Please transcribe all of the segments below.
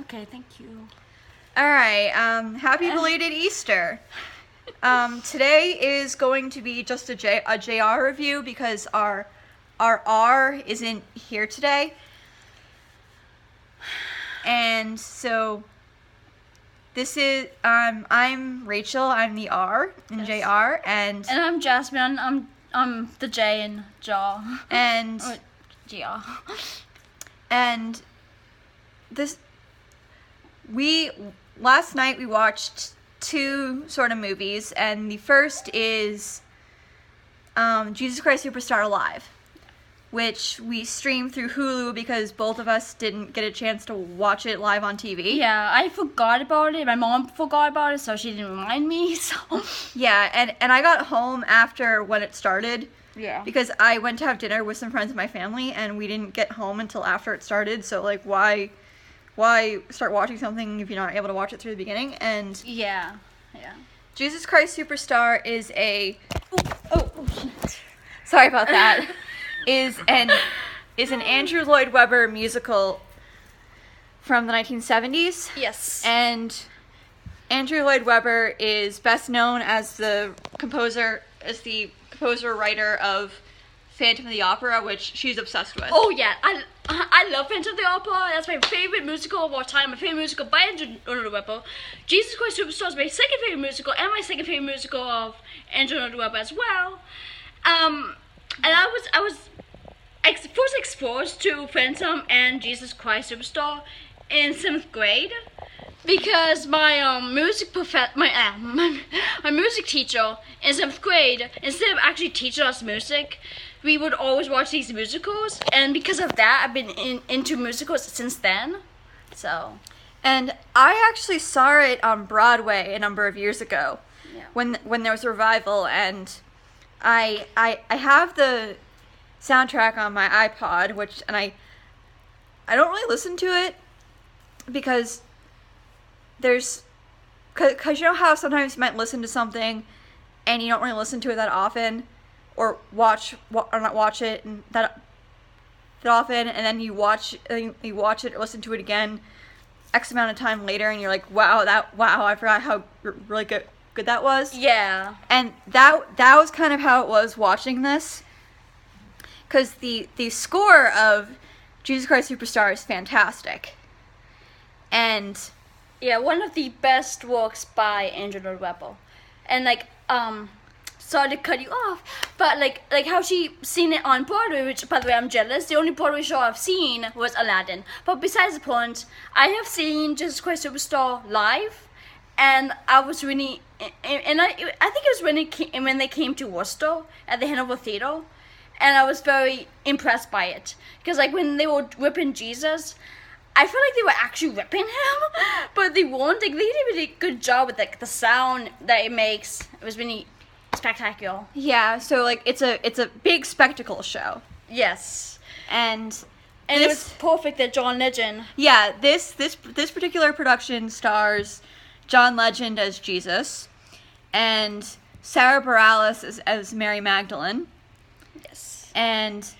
Okay, thank you. All right. Happy belated Easter. Today is going to be just a JR review because our R isn't here today. And so this is I'm Rachel, I'm the R in JR, and I'm Jasmine, I'm the J in Jaw. And GR. And last night we watched two sort of movies, and the first is Jesus Christ Superstar Live, which we streamed through Hulu because both of us didn't get a chance to watch it live on TV. Yeah, I forgot about it. My mom forgot about it, so she didn't remind me. So yeah, and I got home after when it started. Yeah. Because I went to have dinner with some friends of my family, and we didn't get home until after it started. So like, why start watching something if you're not able to watch it through the beginning? And yeah. Jesus Christ Superstar is sorry about that. is an Andrew Lloyd Webber musical from the 1970s. Yes. And Andrew Lloyd Webber is best known as the composer-writer of Phantom of the Opera, which she's obsessed with. Oh yeah, I love Phantom of the Opera. That's my favorite musical of all time. My favorite musical by Andrew Lloyd Webber. Jesus Christ Superstar is my second favorite musical, and my second favorite musical of Andrew Lloyd Webber as well. And I was first exposed to Phantom and Jesus Christ Superstar in 7th grade. Because my music my music teacher in 7th grade, instead of actually teaching us music, we would always watch these musicals, and because of that, I've been into musicals since then. So, and I actually saw it on Broadway a number of years ago, when there was a revival, and I have the soundtrack on my iPod, and I don't really listen to it because because you know how sometimes you might listen to something and you don't really listen to it that often, or not watch it and that often, and then you watch it or listen to it again X amount of time later, and you're like, wow, I forgot how really good that was. Yeah. And that was kind of how it was watching this, because the score of Jesus Christ Superstar is fantastic, and yeah, one of the best works by Andrew Lloyd Webber. And sorry to cut you off, but like how she seen it on Broadway, which by the way I'm jealous. The only Broadway show I've seen was Aladdin. But besides the point, I have seen Jesus Christ Superstar live, and I was really, and I think it was when they came to Worcester at the Hanover Theater, and I was very impressed by it, because like when they were whipping Jesus, I feel like they were actually ripping him, but they weren't. Like, they did a really good job with the sound that it makes. It was really spectacular. Yeah, so like it's a big spectacle show. Yes, and it was perfect that John Legend. Yeah, this particular production stars John Legend as Jesus, and Sarah Bareilles as Mary Magdalene. Yes, and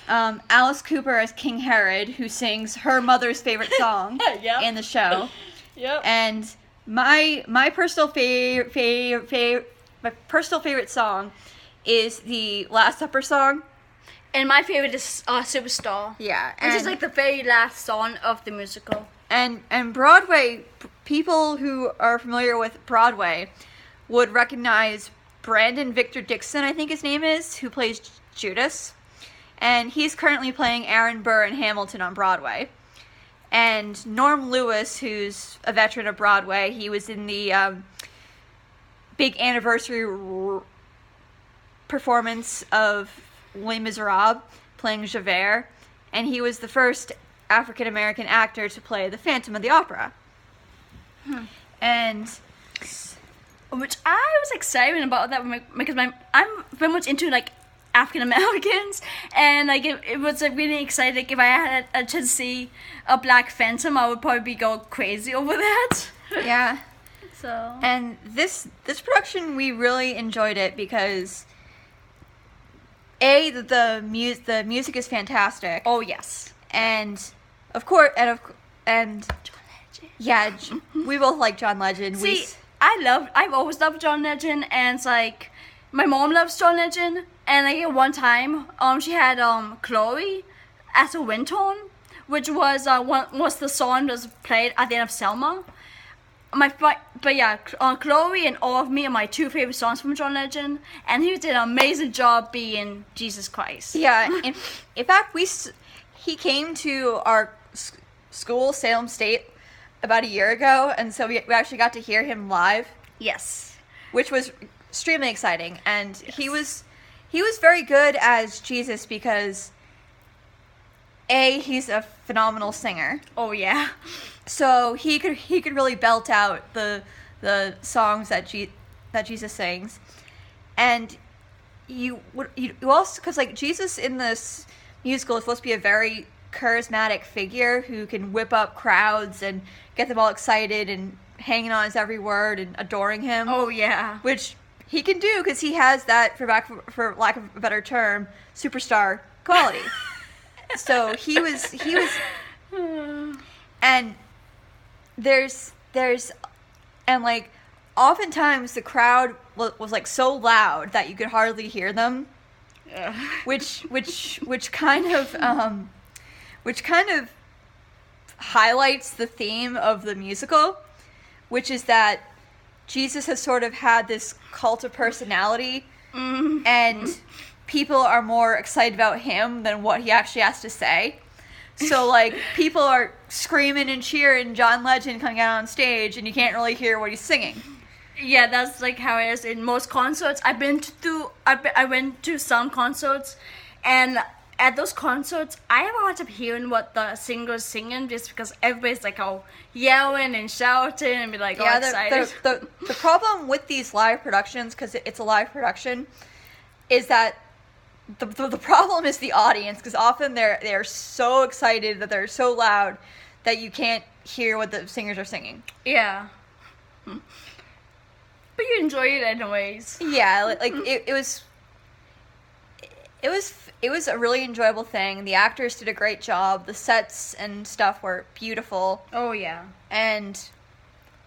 Alice Cooper as King Herod, who sings her mother's favorite song in the show. Yep. And my personal favorite song is the Last Supper song. And my favorite is Superstar. Yeah, which is like the very last song of the musical. And Broadway, people who are familiar with Broadway would recognize Brandon Victor Dixon, I think his name is, who plays Judas. And he's currently playing Aaron Burr in Hamilton on Broadway. And Norm Lewis, who's a veteran of Broadway, he was in the big anniversary performance of Les Miserables, playing Javert. And he was the first African-American actor to play the Phantom of the Opera. And which I was excited about that because I'm very much into like African Americans, and like it was really exciting. Like, if I had a chance to see a black Phantom, I would probably go crazy over that. Yeah. So. And this production, we really enjoyed it because the music is fantastic. Oh yes. And of course, And John Legend. yeah, we both like John Legend. See, I've always loved John Legend, and it's like, my mom loves John Legend, and like at one time, she had Chloe as a ringtone, which was was the song that was played at the end of Selma. But yeah, Chloe and All of Me are my two favorite songs from John Legend, and he did an amazing job being Jesus Christ. Yeah, in fact, he came to our school, Salem State, about a year ago, and so we actually got to hear him live. Yes, which was extremely exciting, and yes. he was very good as Jesus because he's a phenomenal singer. Oh yeah. So he could really belt out the songs that Jesus sings, and you also, because like Jesus in this musical is supposed to be a very charismatic figure who can whip up crowds and get them all excited and hanging on his every word and adoring him. Oh yeah, which he can do because he has that, for lack of a better term, superstar quality. So he was, and there's and like oftentimes the crowd was like so loud that you could hardly hear them, which kind of highlights the theme of the musical, which is that Jesus has sort of had this cult of personality, and people are more excited about him than what he actually has to say. So, like, people are screaming and cheering John Legend coming out on stage, and you can't really hear what he's singing. Yeah, that's, like, how it is in most concerts. I went to some concerts, and at those concerts, I have a hard time hearing what the singer's singing, just because everybody's, like, all yelling and shouting and be, like, all excited. The problem with these live productions, because it's a live production, is that the problem is the audience, because often they're so excited that they're so loud that you can't hear what the singers are singing. Yeah. But you enjoy it anyways. Yeah, like it was a really enjoyable thing. The actors did a great job. The sets and stuff were beautiful. Oh yeah. And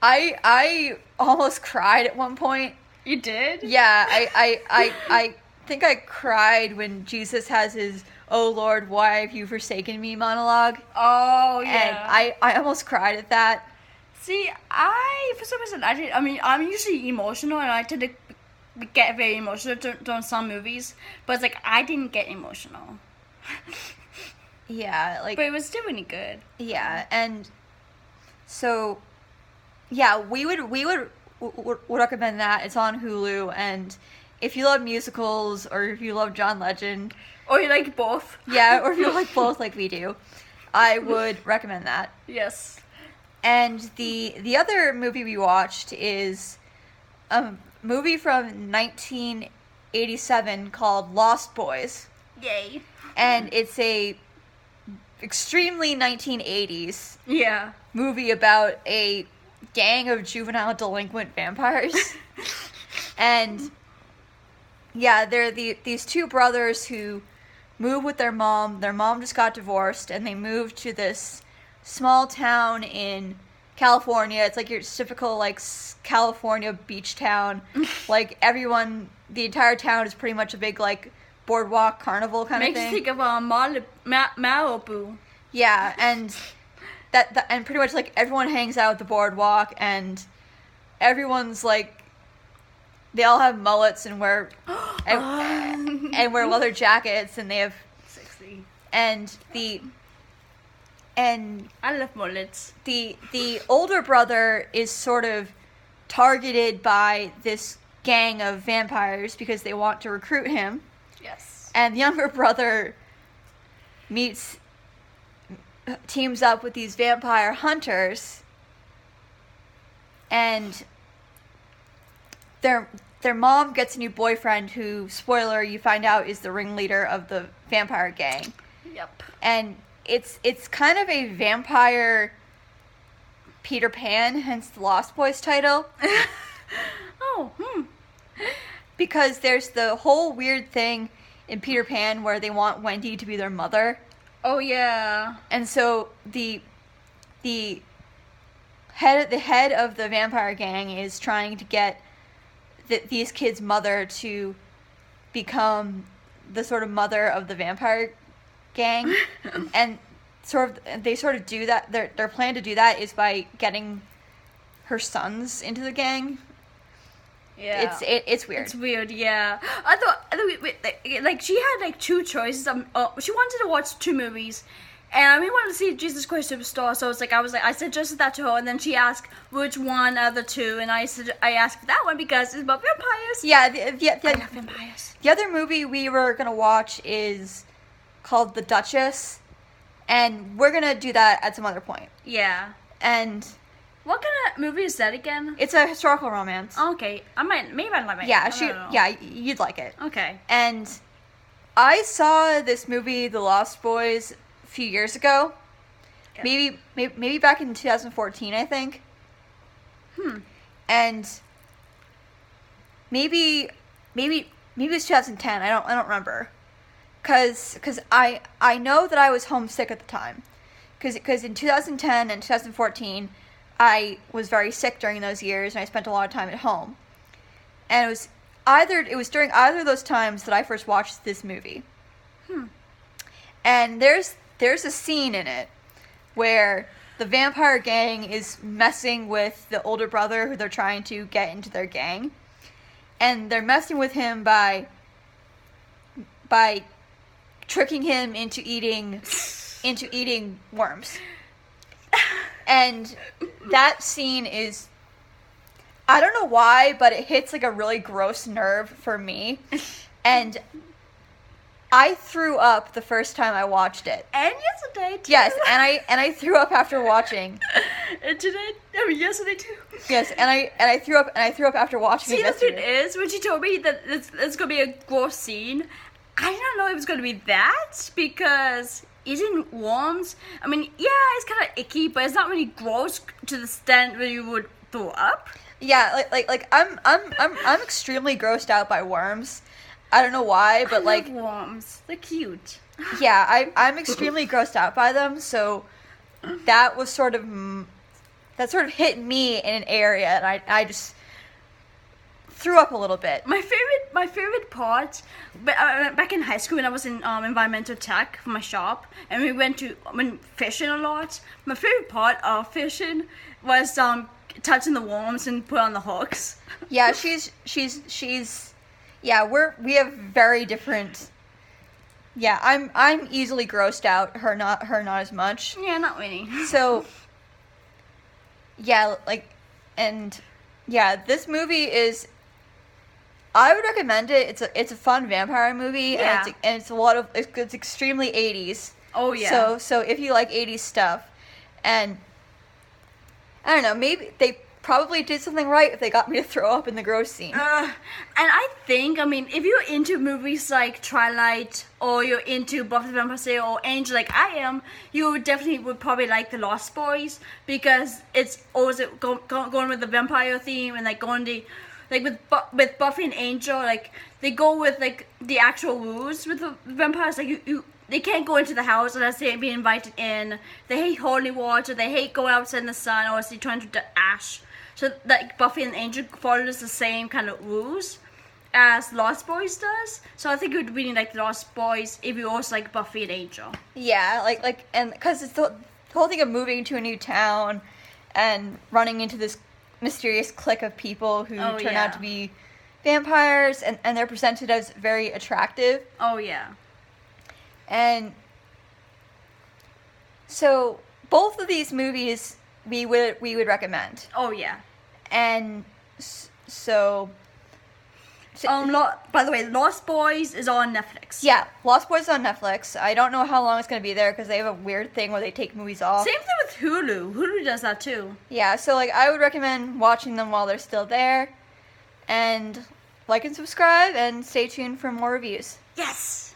I almost cried at one point. You did? Yeah, I think I cried when Jesus has his "Oh Lord, why have you forsaken me" monologue. Oh yeah. And I almost cried at that. See, for some reason, I'm usually emotional, and I tend to get very emotional during some movies, but it's like, I didn't get emotional. Yeah, like... But it was still really good. Yeah, and so, yeah, we would recommend that. It's on Hulu, and if you love musicals, or if you love John Legend... Or you like both. Yeah, or if you like both like we do, I would recommend that. Yes. And the other movie we watched is a movie from 1987 called Lost Boys. Yay. And it's a extremely 1980s movie about a gang of juvenile delinquent vampires. And yeah, they're these two brothers who move with their mom. Their mom just got divorced, and they moved to this small town in California. It's like your typical, like, California beach town. Like, the entire town is pretty much a big, like, boardwalk carnival kind of thing. Makes you think of Malibu. Yeah, and and pretty much, like, everyone hangs out at the boardwalk, and everyone's, like, they all have mullets and wear and wear leather jackets, and they have... Sexy. And I love mullets. The older brother is sort of targeted by this gang of vampires because they want to recruit him. Yes. And the younger brother teams up with these vampire hunters, and their mom gets a new boyfriend who, spoiler, you find out is the ringleader of the vampire gang. Yep. And it's kind of a vampire Peter Pan, hence the Lost Boys title. Because there's the whole weird thing in Peter Pan where they want Wendy to be their mother. Oh yeah. And so the the head of the vampire gang is trying to get these kids' mother to become the sort of mother of the vampire gang, and they sort of do that. Their plan to do that is by getting her sons into the gang. Yeah, it's weird. It's weird, yeah. I thought like she had like two choices. She wanted to watch two movies, and we wanted to see Jesus Christ Superstar. So I suggested that to her, and then she asked which one of the two, and I asked for that one because it's about vampires. Yeah, I love vampires. The other movie we were gonna watch is called The Duchess, and we're gonna do that at some other point. Yeah. And what kind of movie is that again? It's a historical romance. Okay, I might like it. Yeah, you'd like it. Okay. And I saw this movie, The Lost Boys, a few years ago. Yep. Maybe back in 2014, I think. And maybe it was 2010. I don't remember. Cause I know that I was homesick at the time. Cause in 2010 and 2014. I was very sick during those years, and I spent a lot of time at home. And it was during either of those times that I first watched this movie. And there's a scene in it where the vampire gang is messing with the older brother who they're trying to get into their gang, and they're messing with him by tricking him into eating worms. And that scene is, I don't know why, but it hits like a really gross nerve for me. And I threw up the first time I watched it. And yesterday too. Yes, and I threw up after watching. And today, yesterday too. Yes, and I threw up after watching it yesterday. See, the thing is, when she told me that it's gonna be a gross scene, I didn't know it was gonna be that, because eating worms, I mean, yeah, it's kind of icky, but it's not really gross to the extent where you would throw up. Yeah, like I'm extremely grossed out by worms. I don't know why, but I love worms. They're cute. Yeah, I'm extremely grossed out by them. So that sort of hit me in an area, and I just threw up a little bit. My favorite part, back in high school when I was in environmental tech for my shop, and we went fishing a lot. My favorite part of fishing was touching the worms and put on the hooks. Yeah, she's yeah, we have very different. Yeah, I'm easily grossed out. Her not as much. Yeah, not really. So yeah, this movie is. I would recommend it. It's a fun vampire movie, yeah. and it's extremely 80s. Oh yeah. So if you like 80s stuff, and I don't know, maybe they probably did something right if they got me to throw up in the gross scene. And I think, I mean, if you're into movies like Twilight, or you're into Buffy the Vampire Slayer or Angel like I am, you would probably like The Lost Boys, because it's always going with the vampire theme, and like going with Buffy and Angel, like they go with like the actual rules with the vampires. Like they can't go into the house unless they be invited in. They hate holy water. They hate going outside in the sun, or else they turn to ash. So like Buffy and Angel follows the same kind of rules as Lost Boys does. So I think you would really like The Lost Boys if you also like Buffy and Angel. Yeah, and because it's the whole thing of moving to a new town and running into this mysterious clique of people who turn out to be vampires, and they're presented as very attractive. Oh yeah. And so both of these movies we would recommend. Oh yeah. And so by the way, Lost Boys is on Netflix. Yeah, Lost Boys is on Netflix. I don't know how long it's going to be there, because they have a weird thing where they take movies off. Same thing with Hulu. Hulu does that too. Yeah, so I would recommend watching them while they're still there. And like and subscribe, and stay tuned for more reviews. Yes!